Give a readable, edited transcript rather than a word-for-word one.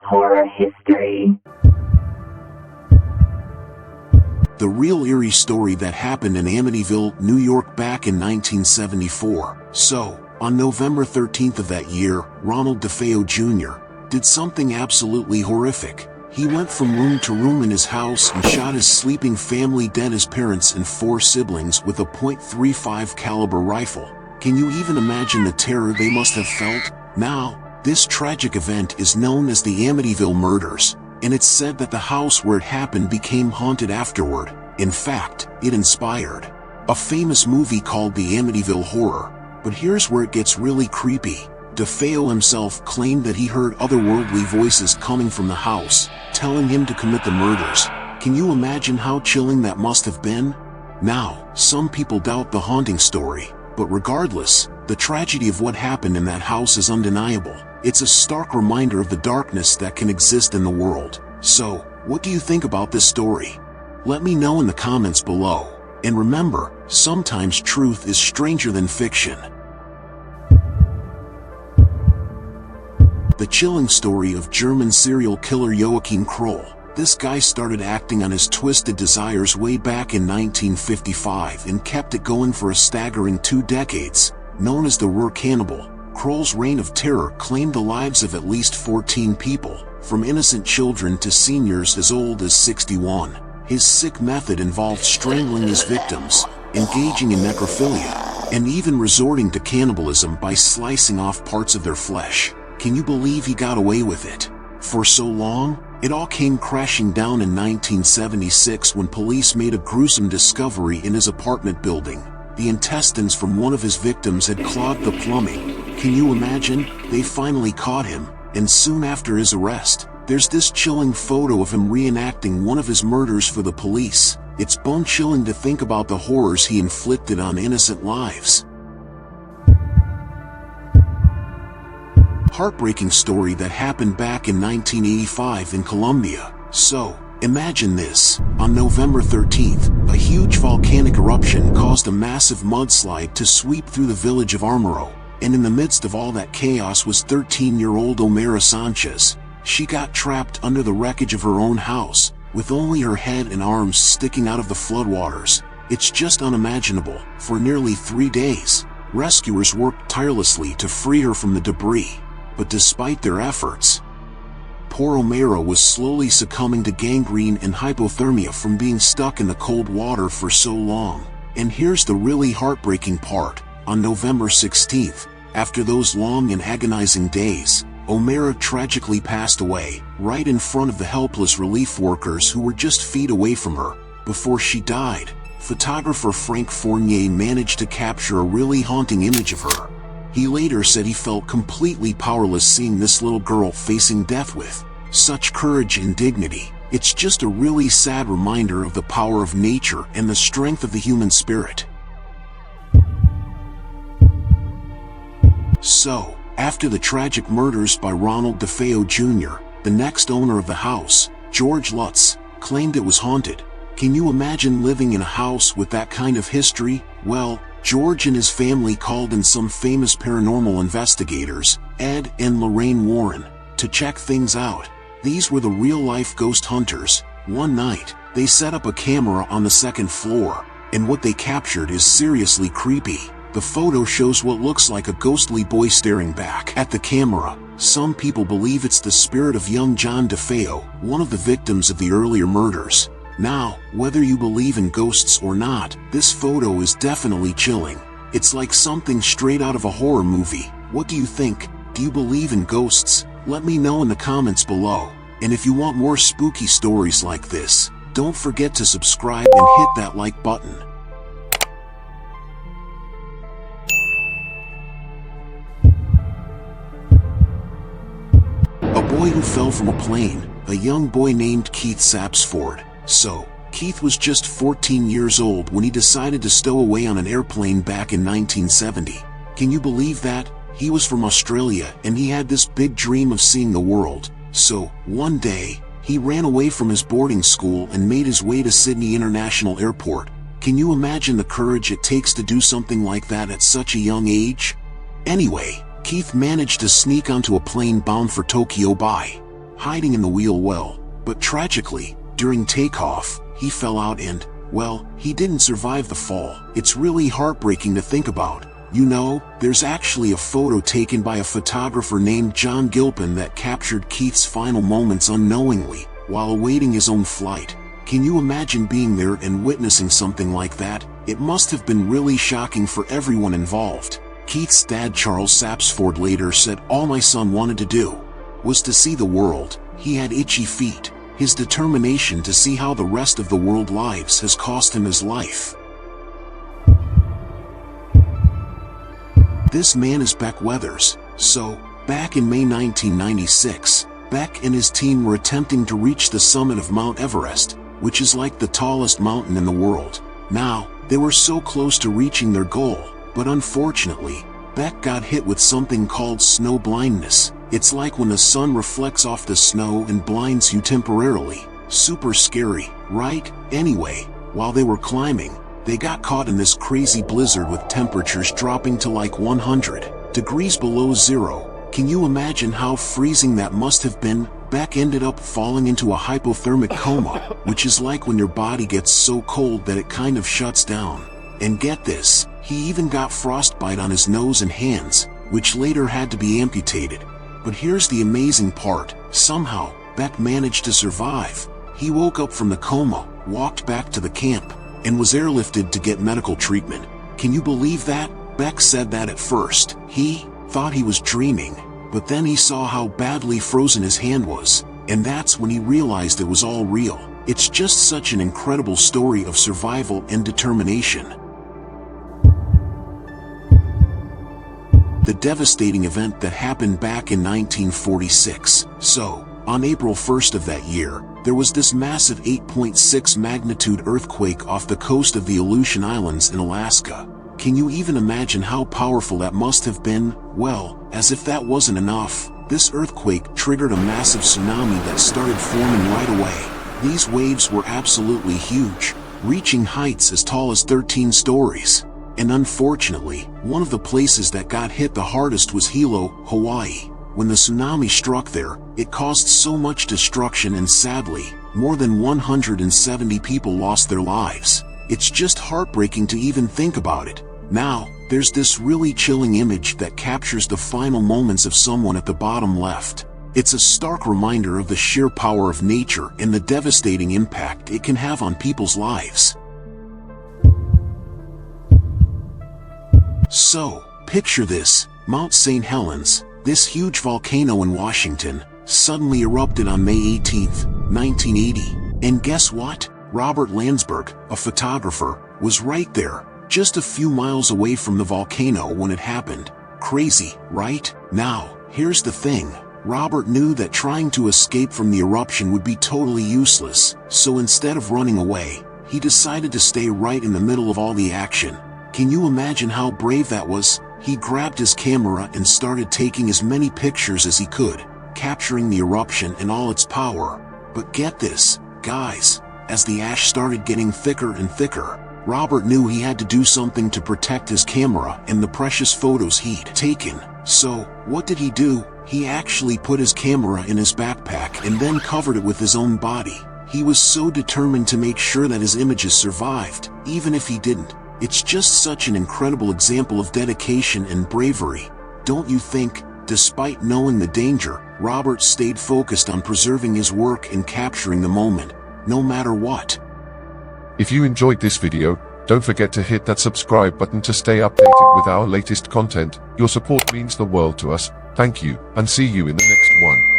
Horror history. The real eerie story that happened in Amityville, New York back in 1974. So, on November 13th of that year, Ronald DeFeo Jr. did something absolutely horrific. He went from room to room in his house and shot his sleeping family dead, his parents and 4 siblings, with a .35 caliber rifle. Can you even imagine the terror they must have felt? Now, this tragic event is known as the Amityville murders, and it's said that the house where it happened became haunted afterward. In fact, it inspired a famous movie called The Amityville Horror. But here's where it gets really creepy. DeFeo himself claimed that he heard otherworldly voices coming from the house, telling him to commit the murders. Can you imagine how chilling that must have been? Now, some people doubt the haunting story, but regardless, the tragedy of what happened in that house is undeniable. It's a stark reminder of the darkness that can exist in the world. So, what do you think about this story? Let me know in the comments below. And remember, sometimes truth is stranger than fiction. The chilling story of German serial killer Joachim Kroll. This guy started acting on his twisted desires way back in 1955 and kept it going for a staggering 2 decades. Known as the Ruhr Cannibal, Kroll's reign of terror claimed the lives of at least 14 people, from innocent children to seniors as old as 61. His sick method involved strangling his victims, engaging in necrophilia, and even resorting to cannibalism by slicing off parts of their flesh. Can you believe he got away with it for so long? It all came crashing down in 1976 when police made a gruesome discovery in his apartment building. The intestines from one of his victims had clogged the plumbing. Can you imagine? They finally caught him, and soon after his arrest, there's this chilling photo of him reenacting one of his murders for the police. It's bone-chilling to think about the horrors he inflicted on innocent lives. Heartbreaking story that happened back in 1985 in Colombia. So, imagine this. On November 13th, a huge volcanic eruption caused a massive mudslide to sweep through the village of Omayra, and in the midst of all that chaos was 13-year-old Omayra Sánchez. She got trapped under the wreckage of her own house, with only her head and arms sticking out of the floodwaters. It's just unimaginable. For nearly 3 days, rescuers worked tirelessly to free her from the debris. But despite their efforts, poor Omayra was slowly succumbing to gangrene and hypothermia from being stuck in the cold water for so long. And here's the really heartbreaking part. On November 16th, after those long and agonizing days, Omayra tragically passed away, right in front of the helpless relief workers who were just feet away from her. Before she died, photographer Frank Fournier managed to capture a really haunting image of her. He later said he felt completely powerless seeing this little girl facing death with such courage and dignity. It's just a really sad reminder of the power of nature and the strength of the human spirit. So, after the tragic murders by Ronald DeFeo Jr., the next owner of the house, George Lutz, claimed it was haunted. Can you imagine living in a house with that kind of history? Well, George and his family called in some famous paranormal investigators, Ed and Lorraine Warren, to check things out. These were the real-life ghost hunters. One night, they set up a camera on the 2nd floor, and what they captured is seriously creepy. The photo shows what looks like a ghostly boy staring back at the camera. Some people believe it's the spirit of young John DeFeo, one of the victims of the earlier murders. Now, whether you believe in ghosts or not, this photo is definitely chilling. It's like something straight out of a horror movie. What do you think? Do you believe in ghosts? Let me know in the comments below. And if you want more spooky stories like this, don't forget to subscribe and hit that like button. A boy who fell from a plane, a young boy named Keith Sapsford. So, Keith was just 14 years old when he decided to stow away on an airplane back in 1970. Can you believe that? He was from Australia and he had this big dream of seeing the world. So, one day, he ran away from his boarding school and made his way to Sydney International Airport. Can you imagine the courage it takes to do something like that at such a young age? Anyway, Keith managed to sneak onto a plane bound for Tokyo by hiding in the wheel well. But tragically, during takeoff, he fell out and, well, he didn't survive the fall. It's really heartbreaking to think about. You know, there's actually a photo taken by a photographer named John Gilpin that captured Keith's final moments unknowingly, while awaiting his own flight. Can you imagine being there and witnessing something like that? It must have been really shocking for everyone involved. Keith's dad, Charles Sapsford, later said, "All my son wanted to do was to see the world. He had itchy feet. His determination to see how the rest of the world lives has cost him his life." This man is Beck Weathers. So, back in May 1996, Beck and his team were attempting to reach the summit of Mount Everest, which is like the tallest mountain in the world. Now, they were so close to reaching their goal, but unfortunately, Beck got hit with something called snow blindness. It's like when the sun reflects off the snow and blinds you temporarily. Super scary, right? Anyway, while they were climbing, they got caught in this crazy blizzard with temperatures dropping to like 100 degrees below zero. Can you imagine how freezing that must have been? Beck ended up falling into a hypothermic coma, which is like when your body gets so cold that it kind of shuts down. And get this, he even got frostbite on his nose and hands, which later had to be amputated. But here's the amazing part. Somehow, Beck managed to survive. He woke up from the coma, walked back to the camp, and was airlifted to get medical treatment. Can you believe that? Beck said that at first, he thought he was dreaming, but then he saw how badly frozen his hand was, and that's when he realized it was all real. It's just such an incredible story of survival and determination. The devastating event that happened back in 1946. So, on April 1st of that year, there was this massive 8.6 magnitude earthquake off the coast of the Aleutian Islands in Alaska. Can you even imagine how powerful that must have been? Well, as if that wasn't enough, this earthquake triggered a massive tsunami that started forming right away. These waves were absolutely huge, reaching heights as tall as 13 stories. And unfortunately, one of the places that got hit the hardest was Hilo, Hawaii. When the tsunami struck there, it caused so much destruction and sadly, more than 170 people lost their lives. It's just heartbreaking to even think about it. Now, there's this really chilling image that captures the final moments of someone at the bottom left. It's a stark reminder of the sheer power of nature and the devastating impact it can have on people's lives. So, picture this, Mount St. Helens, this huge volcano in Washington, suddenly erupted on May 18, 1980. And guess what? Robert Landsburg, a photographer, was right there, just a few miles away from the volcano when it happened. Crazy, right? Now, here's the thing. Robert knew that trying to escape from the eruption would be totally useless, so instead of running away, he decided to stay right in the middle of all the action. Can you imagine how brave that was? He grabbed his camera and started taking as many pictures as he could, capturing the eruption and all its power. But get this, guys, as the ash started getting thicker and thicker, Robert knew he had to do something to protect his camera and the precious photos he'd taken. So, what did he do? He actually put his camera in his backpack and then covered it with his own body. He was so determined to make sure that his images survived, even if he didn't. It's just such an incredible example of dedication and bravery, don't you think? Despite knowing the danger, Robert stayed focused on preserving his work and capturing the moment, no matter what. If you enjoyed this video, don't forget to hit that subscribe button to stay updated with our latest content. Your support means the world to us. Thank you, and see you in the next one.